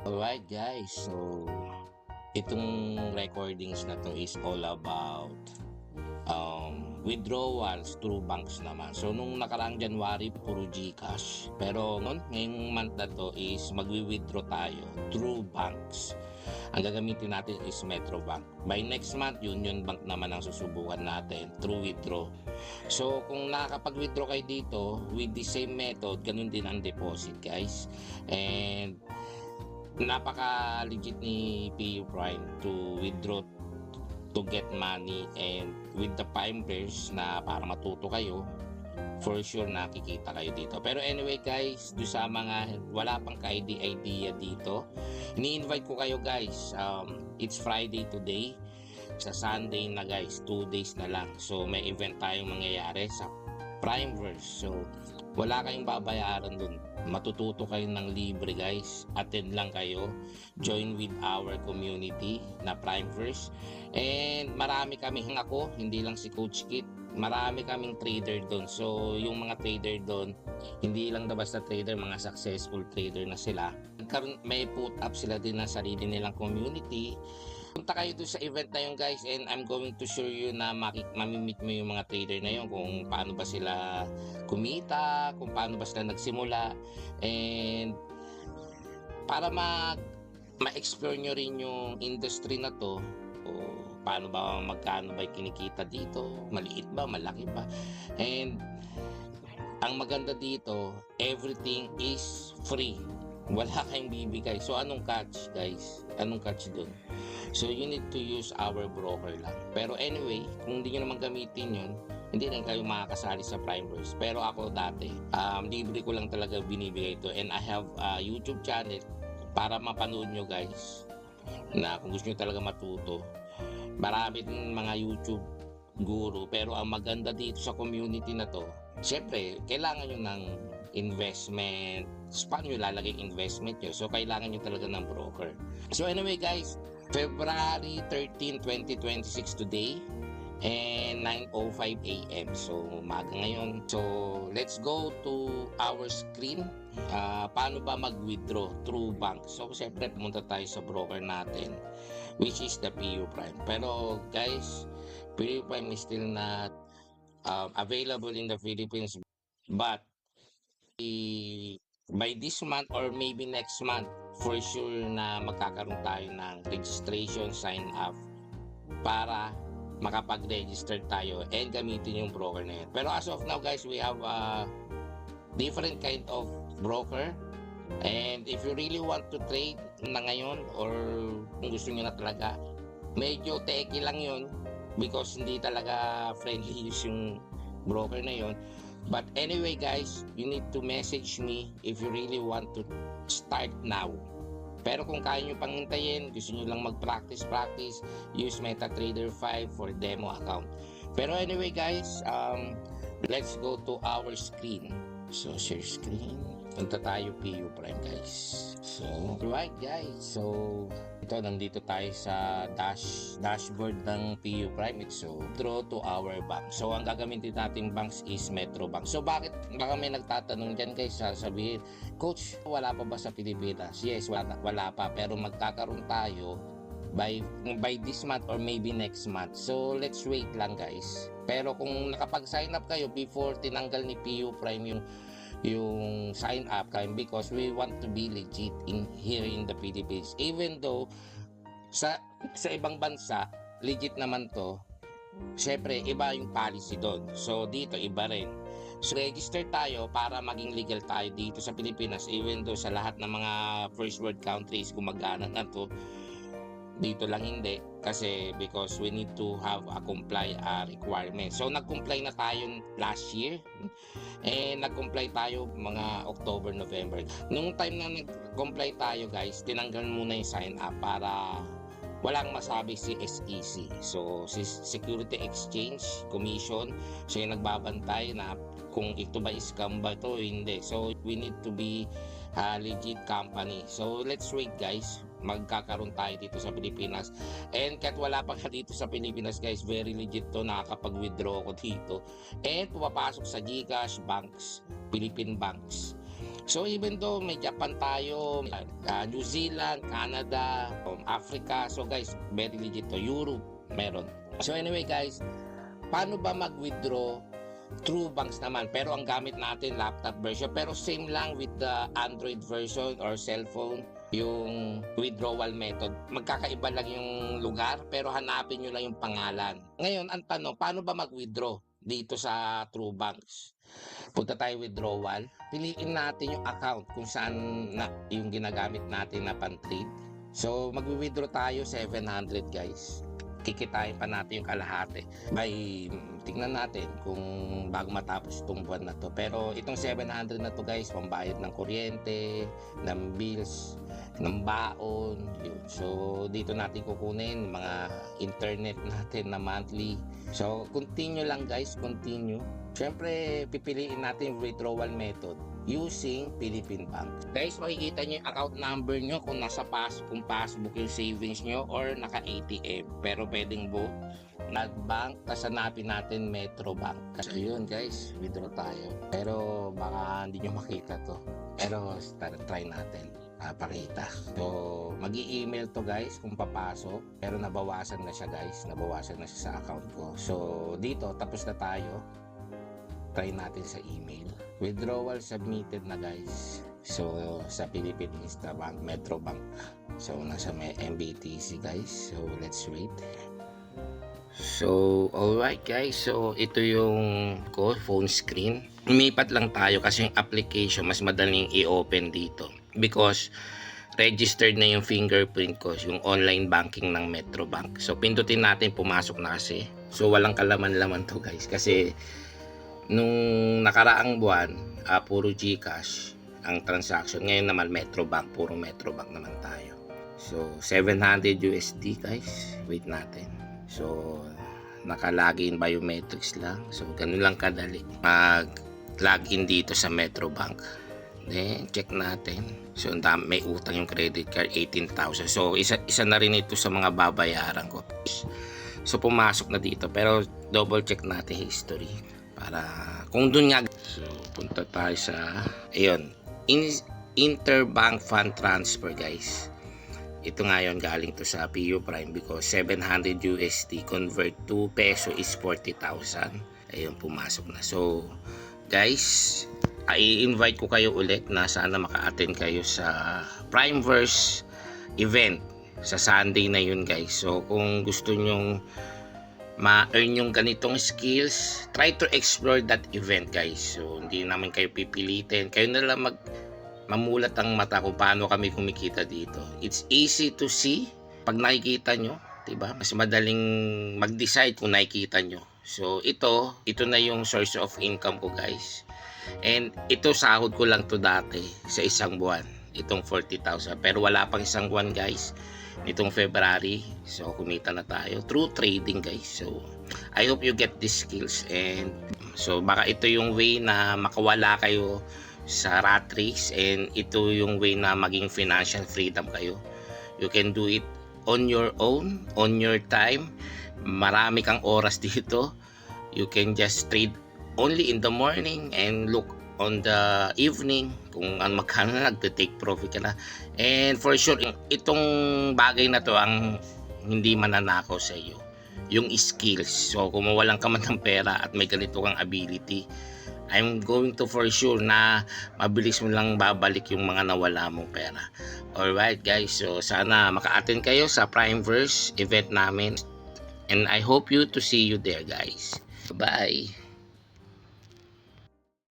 Alright guys, so itong recordings na to is all about withdrawals through banks naman. So nung nakaraang January, puro GCash. Pero ngayong month na to is magwi-withdraw tayo through banks. Ang gagamitin natin is Metro Bank. By next month, Union Bank naman ang susubukan natin through withdraw. So kung nakakapag-withdraw kayo dito with the same method, ganun din ang deposit guys. And napaka legit ni PU Prime to withdraw to get money, and with the Primevers na para matuto kayo, for sure nakikita kayo dito. Pero anyway guys, do sa mga wala pang idea dito, ini-invite ko kayo guys. It's Friday today, sa Sunday na guys, 2 days na lang. So may event tayong mangyayari sa Primevers. So wala kayong babayaran dun, matututo kayo ng libre guys. Attend lang kayo, join with our community na Primevers. And marami kami, ako, hindi lang si Coach Kit, marami kaming trader doon. So yung mga trader doon, hindi lang na basta trader, mga successful trader na sila. May put up sila din na sarili nilang community. Punta kayo doon sa event na yun guys, and I'm going to show you na mamimit mo yung mga trader na yun, kung paano ba sila kumita, kung paano ba sila nagsimula, and para ma-explore nyo rin yung industry na to. O paano ba, magkano ba kinikita dito, maliit ba, malaki ba. And ang maganda dito, everything is free, wala kayong bibigay. So anong catch guys, anong catch dun? So you need to use our broker lang. Pero anyway, kung hindi nyo naman gamitin yun, hindi rin kayo makakasali sa Primevers. Pero ako dati, libre ko lang talaga binibigay ito. And I have a YouTube channel para mapanood nyo guys, na kung gusto nyo talaga matuto. Marami din mga YouTube guru, pero ang maganda dito sa community na to, syempre kailangan nyo ng investment. Paano nyo lalagay investment nyo? So kailangan nyo talaga ng broker. So anyway guys, February 13, 2026 today, and 9:05 AM. So umaga ngayon. So let's go to our screen. Paano ba mag-withdraw through bank? So siyempre pumunta tayo sa broker natin, which is the PU Prime. Pero guys, PU Prime is still not available in the Philippines, but by this month or maybe next month, for sure na magkakaroon tayo ng registration, sign up para makapag-register tayo and gamitin yung broker na yun. Pero as of now guys, we have a different kind of broker, and if you really want to trade na ngayon, or kung gusto nyo na talaga, medyo techy lang yun because hindi talaga friendly use yung broker na yun. But anyway guys, you need to message me if you really want to start now. Pero kung kaya nyo pang hintayin, gusto nyo lang mag-practice, use MetaTrader 5 for demo account. Pero anyway guys, let's go to our screen. So share screen, punta tayo PU Prime guys. So right guys, so ito, nandito tayo sa dashboard ng PU Prime. So draw to our bank. So ang gagamitin natin banks is Metro Bank. So bakit, baka may nagtatanong dyan guys, sasabihin, Coach, wala pa ba sa Pilipinas? Yes, wala pa, pero magkakaroon tayo by this month or maybe next month. So let's wait lang guys. Pero kung nakapag-sign up kayo before tinanggal ni PU Prime yung sign up kayo, because we want to be legit here in the Philippines. Even though sa ibang bansa legit naman to, syempre iba yung policy doon. So dito iba rin. So register tayo para maging legal tayo dito sa Pilipinas, even though sa lahat ng mga first world countries gumagana na to, dito lang hindi, kasi because we need to have a comply requirement. So nag-comply na tayo last year, and nag-comply tayo mga October, November. Nung time na nag-comply tayo guys, tinanggal muna yung sign up para walang masabi si SEC. So si Security Exchange Commission, so yung nagbabantay na kung ito ba scam ba ito, hindi. So we need to be a legit company. So let's wait guys, magkakaroon tayo dito sa Pilipinas. And kahit wala pa ka dito sa Pilipinas guys, very legit to, nakakapag-withdraw ko dito. And pumapasok sa GCash, banks, Philippine banks. So even though may Japan tayo, New Zealand, Canada, Africa, so guys, very legit to. Europe, meron. So anyway guys, paano ba mag-withdraw? True banks naman, pero ang gamit natin laptop version, pero same lang with the Android version or cellphone, yung withdrawal method. Magkakaiba lang yung lugar, pero hanapin nyo lang yung pangalan. Ngayon, ang tanong, paano ba mag-withdraw dito sa True Banks? Punta tayo withdrawal, piliin natin yung account kung saan na yung ginagamit natin na pan-trade. So magwi-withdraw tayo 700 guys. Kikitain pa natin yung kalahati. Tingnan natin kung bago matapos itong buwan na to. Pero itong 700 na to guys, pambayad ng kuryente, ng bills, ng baon, yun. So dito natin kukunin mga internet natin na monthly. So continue lang guys, continue. Siyempre pipiliin natin yung withdrawal method using Philippine Bank. Guys, makikita nyo yung account number nyo kung nasa kung passbook yung savings nyo or naka ATM. Pero pwedeng both. Nagbank, tas hanapin natin Metro Bank. So yun guys, withdraw tayo. Pero baka hindi nyo makita to. Pero try natin. Pakita. So mag-i-email to guys kung papasok. Pero nabawasan na siya guys. Nabawasan na siya sa account ko. So dito, tapos na tayo. Try natin sa email. Withdrawal submitted na guys. So sa Philippine Insta Bank, Metro Bank. So nasa may MBTC guys. So let's wait. So alright guys, so ito yung phone screen. Lumipat lang tayo kasi yung application mas madaling i-open dito because registered na yung fingerprint ko, yung online banking ng Metro Bank. So pindutin natin, pumasok na kasi. So walang kalaman-laman to guys kasi nung nakaraang buwan, puro GCash ang transaction. Ngayon naman Metro Bank, puro Metro Bank naman tayo. So 700 USD guys, wait natin. So naka-login biometrics lang. So ganun lang kadali mag-login dito sa Metro Bank. Then check natin. So may utang yung credit card, 18,000. So isa na rin ito sa mga babayaran ko. So pumasok na dito pero double check natin history para kung dun nga. So punta tayo sa ayun, interbank fund transfer guys. Ito ngayon galing to sa PU Prime because 700 USD convert to peso is 40,000. Ayun, pumasok na. So guys, i-invite ko kayo ulit na sana maka-attend kayo sa Primeverse event sa Sunday na yun guys. So kung gusto nyong ma-earn yung ganitong skills, try to explore that event guys. So hindi naman kayo pipilitin, kayo na lang mamulat ang mata kung paano kami kumikita dito. It's easy to see pag nakikita nyo, diba? Mas madaling mag-decide kung nakikita nyo. So ito na yung source of income ko guys. And ito sahod ko lang to dati sa isang buwan, itong 40,000. Pero wala pang isang buwan guys, nitong February. So kumita na tayo through trading guys. So I hope you get these skills, and so baka ito yung way na makawala kayo sa rat race, and ito yung way na maging financial freedom kayo. You can do it on your own, on your time. Marami kang oras dito. You can just trade only in the morning and look on the evening kung magkano na nagte-take profit ka na. And for sure, itong bagay na to ang hindi mananakaw sa iyo, yung skills. So kung mawalan ka man ng pera at may ganito kang ability, I'm going to for sure na mabilis mo lang babalik yung mga nawala mong pera. Alright guys, so sana maka-attend kayo sa Primeverse event namin. And I hope you to see you there guys. Bye!